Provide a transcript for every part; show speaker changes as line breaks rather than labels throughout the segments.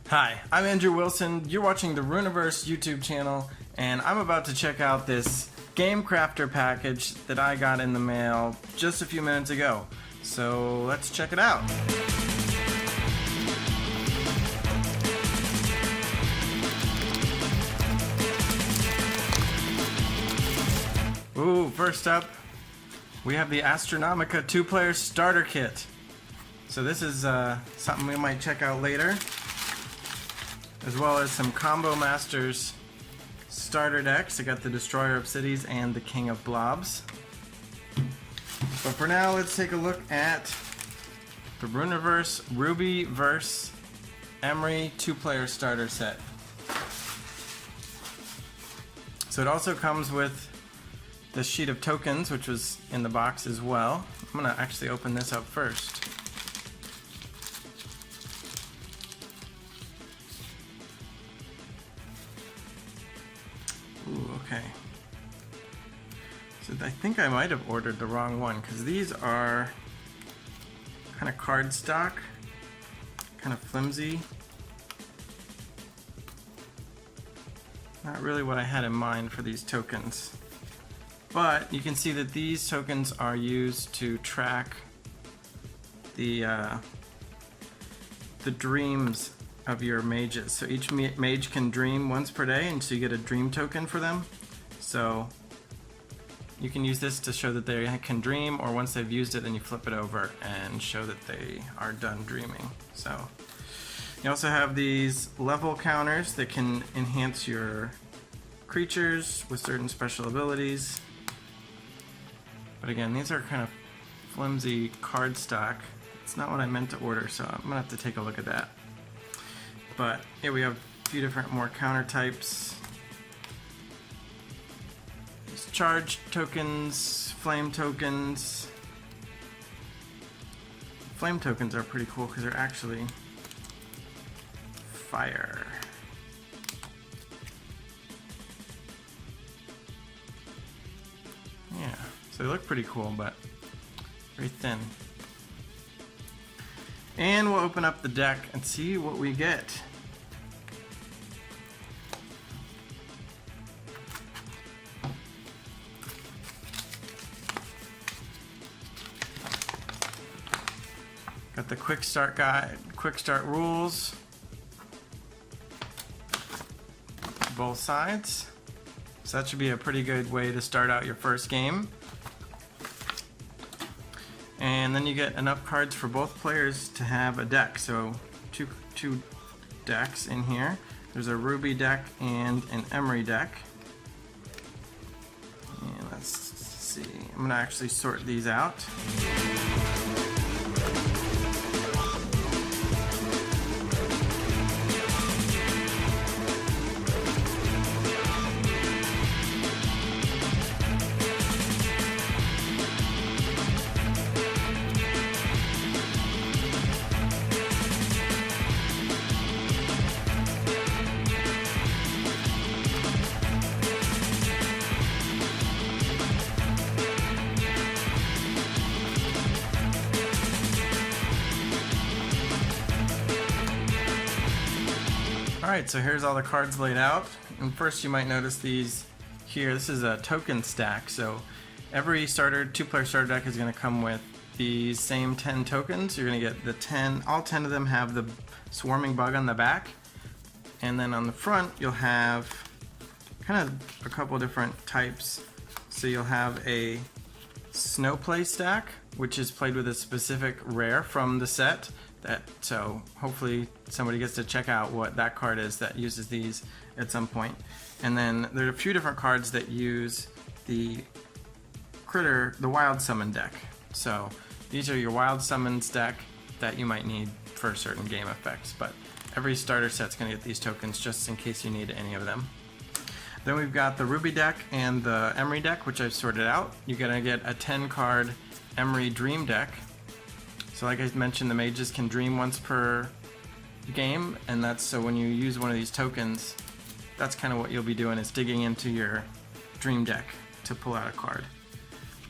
Hi, I'm Andrew Wilson. You're watching the Rüniverse YouTube channel, and I'm about to check out this Game Crafter package that I got in the mail just a few minutes ago. So let's check it out. Ooh, first up, we have the Astronomica 2-player starter kit. So this is something we might check out later, as well as some Combo Masters starter decks. I got the Destroyer of Cities and the King of Blobs. But for now, let's take a look at the Rüniverse Emry 2-player starter set. So it also comes with the sheet of tokens, which was in the box as well. I'm going to actually open this up first. Ooh, okay. So I think I might have ordered the wrong one, because these are kind of cardstock, kind of flimsy. Not really what I had in mind for these tokens. But you can see that these tokens are used to track the dreams of your mages. So each mage can dream once per day, and so you get a dream token for them. So you can use this to show that they can dream, or once they've used it, then you flip it over and show that they are done dreaming. So you also have these level counters that can enhance your creatures with certain special abilities. But again, these are kind of flimsy cardstock. It's not what I meant to order, so I'm gonna have to take a look at that. But here we have a few different more counter types. These charge tokens, flame tokens. Flame tokens are pretty cool because they're actually fire. Yeah, so they look pretty cool, but very thin. And we'll open up the deck and see what we get. Got the quick start guide, quick start rules, both sides. So that should be a pretty good way to start out your first game. And then you get enough cards for both players to have a deck. So two decks in here. There's a Ruby deck and an Emry deck. And let's see. I'm gonna actually sort these out. Alright, so here's all the cards laid out. And first you might notice these here. This is a token stack. So every two-player starter deck is going to come with these same 10 tokens. You're going to get the 10, all 10 of them have the swarming bug on the back. And then on the front you'll have kind of a couple different types. So you'll have a snowplay stack, which is played with a specific rare from the set. So hopefully somebody gets to check out what that card is that uses these at some point. And then there are a few different cards that use the wild summon deck. So these are your wild summons deck that you might need for certain game effects, but every starter set's going to get these tokens just in case you need any of them. Then we've got the Ruby deck and the Emry deck, which I've sorted out. You're going to get a 10-card Emry Dream deck. So like I mentioned, the mages can dream once per game, and that's so when you use one of these tokens, that's kind of what you'll be doing, is digging into your dream deck to pull out a card.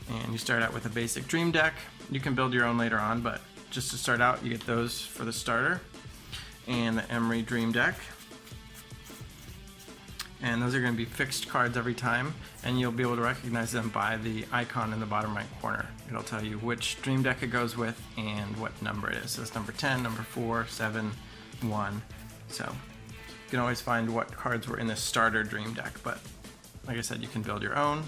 And you start out with a basic dream deck. You can build your own later on, but just to start out, you get those for the starter. and the Emry Dream deck. And those are going to be fixed cards every time, and you'll be able to recognize them by the icon in the bottom right corner. It'll tell you which Dream deck it goes with and what number it is. So it's number 10, number 4, 7, 1. So you can always find what cards were in the starter Dream deck, but like I said, you can build your own.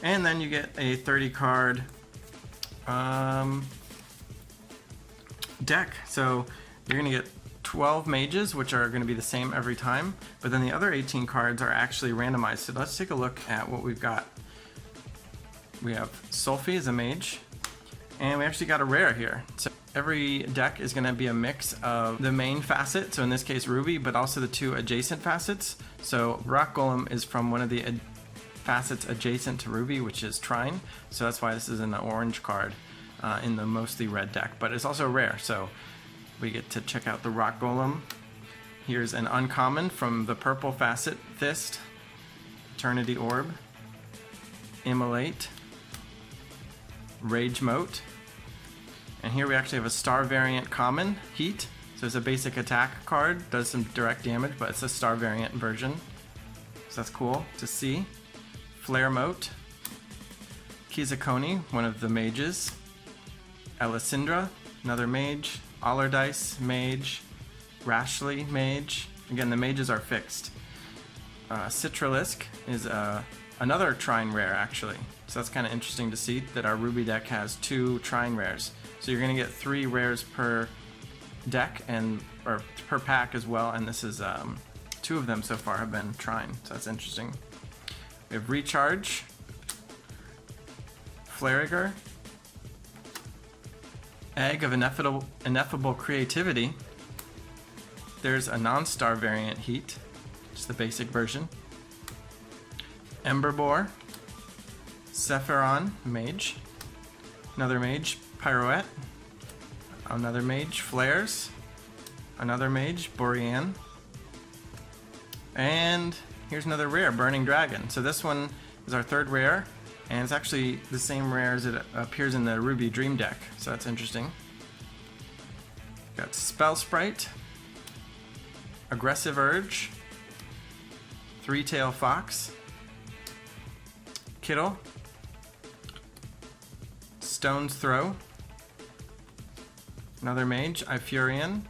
And then you get a 30 card deck. So you're going to get 12 mages, which are going to be the same every time, but then the other 18 cards are actually randomized. So let's take a look at what we've got. We have Sulfi as a mage, and we actually got a rare here. So every deck is going to be a mix of the main facet, so in this case Ruby, but also the two adjacent facets. So Rock Golem is from one of the facets adjacent to Ruby, which is Trine, so that's why this is an orange card in the mostly red deck, but it's also rare, so we get to check out the Rock Golem. Here's an uncommon from the purple facet, Fist, Eternity Orb, Immolate, Rage Mote, and here we actually have a star variant common, Heat. So it's a basic attack card, does some direct damage, but it's a star variant version. So that's cool to see. Flare Mote, Kizakoni, one of the mages, Elisindra, another mage, Allardyce, mage, Rashly, mage. Again, the mages are fixed. Citralisk is another Trine rare, actually. So that's kind of interesting to see that our Ruby deck has 2 Trine rares. So you're going to get 3 rares per deck, or per pack as well, and this is 2 of them so far have been Trine, so that's interesting. We have Recharge, Flariger, Egg of Ineffable Creativity. There's a non-star variant Heat, just the basic version. Emberbore, Sephiron, mage, another mage, Pirouette, another mage, Flares, another mage, Borean, and here's another rare, Burning Dragon. So this one is our 3rd rare, and it's actually the same rare as it appears in the Ruby Dream deck, so that's interesting. Got Spell Sprite, Aggressive Urge, Three-Tail Fox, Kittle, Stone's Throw, another mage, Ifurian,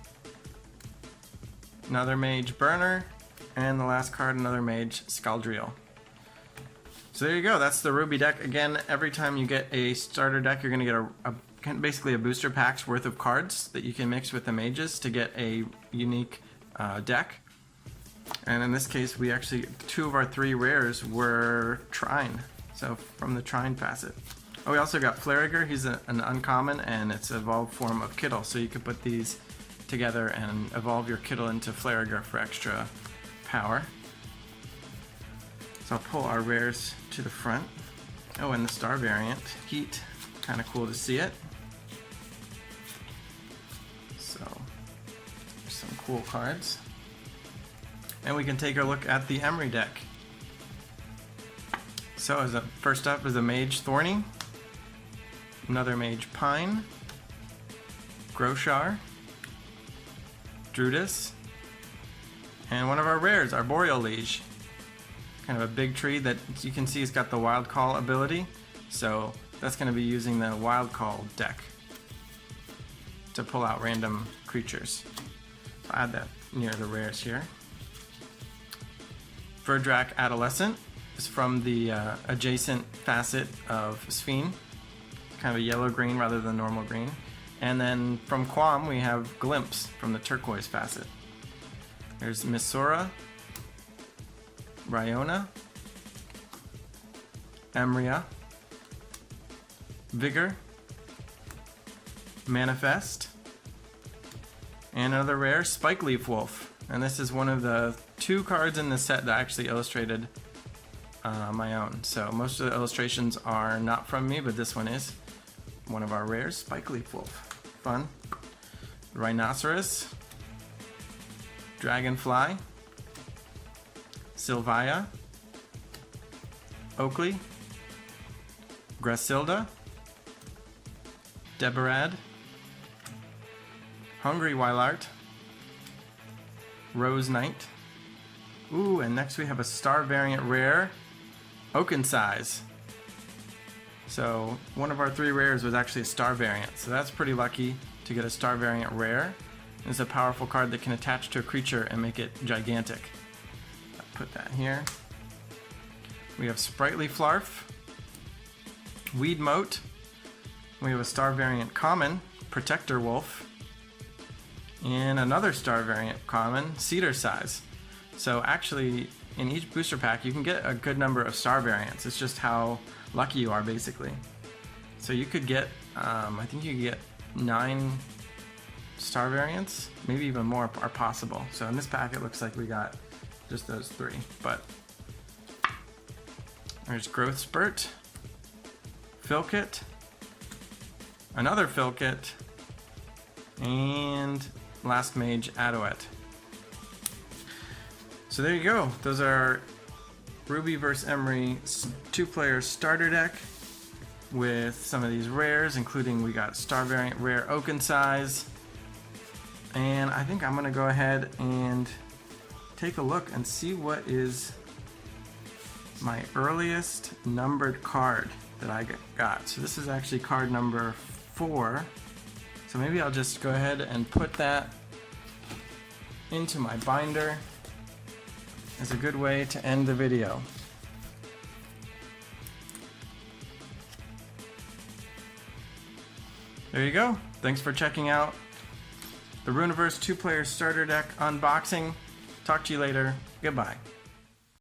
another mage, Burner, and the last card, another mage, Scaldriel. So there you go, that's the Ruby deck. Again, every time you get a starter deck, you're going to get basically a booster pack's worth of cards that you can mix with the mages to get a unique deck. And in this case, we actually, 2 of our 3 rares were Trine, so from the Trine facet. Oh, we also got Flariger, he's an uncommon, and it's an evolved form of Kittle, so you can put these together and evolve your Kittle into Flariger for extra power. So I'll pull our rares to the front. Oh, and the star variant, Heat, kind of cool to see it. So, there's some cool cards. And we can take a look at the Emry deck. So first up is a mage, Thorny, another mage, Pine, Groshar, Drudis, and one of our rares, our Boreal Liege. Kind of a big tree that you can see has got the Wild Call ability, so that's going to be using the Wild Call deck to pull out random creatures. I'll add that near the rares here. Verdrak Adolescent is from the adjacent facet of Sphene, kind of a yellow-green rather than normal green. And then from Quam we have Glimpse from the turquoise facet. There's Misora, Ryona, Emrya, Vigor, Manifest, and another rare, Spikeleaf Wolf. And this is one of the 2 cards in the set that I actually illustrated my own. So most of the illustrations are not from me, but this one is one of our rares, Spikeleaf Wolf. Fun. Rhinoceros, Dragonfly, Sylvia, Oakley, Grasilda, Deborad, Hungry Wylart, Rose Knight. Ooh, and next we have a star variant rare, Oaken Size. So one of our 3 rares was actually a star variant, so that's pretty lucky to get a star variant rare. It's a powerful card that can attach to a creature and make it gigantic. I'll put that here. We have Sprightly Flarf, Weed Moat. We have a star variant common, Protector Wolf, and another star variant common, Cedar Size. So actually, in each booster pack, you can get a good number of star variants. It's just how lucky you are, basically. So you could get, I think you could get 9 star variants, maybe even more are possible. So in this pack, it looks like we got just those 3. But there's Growth Spurt, Filkit, another Filkit, and Last Mage Adoet. So there you go. Those are Rüniverse Emry 2-player starter deck with some of these rares, including we got star variant rare Oaken Size. And I think I'm gonna go ahead and take a look and see what is my earliest numbered card that I got. So this is actually card number 4. So maybe I'll just go ahead and put that into my binder as a good way to end the video. There you go. Thanks for checking out the Rüniverse 2-player starter deck unboxing. Talk to you later. Goodbye.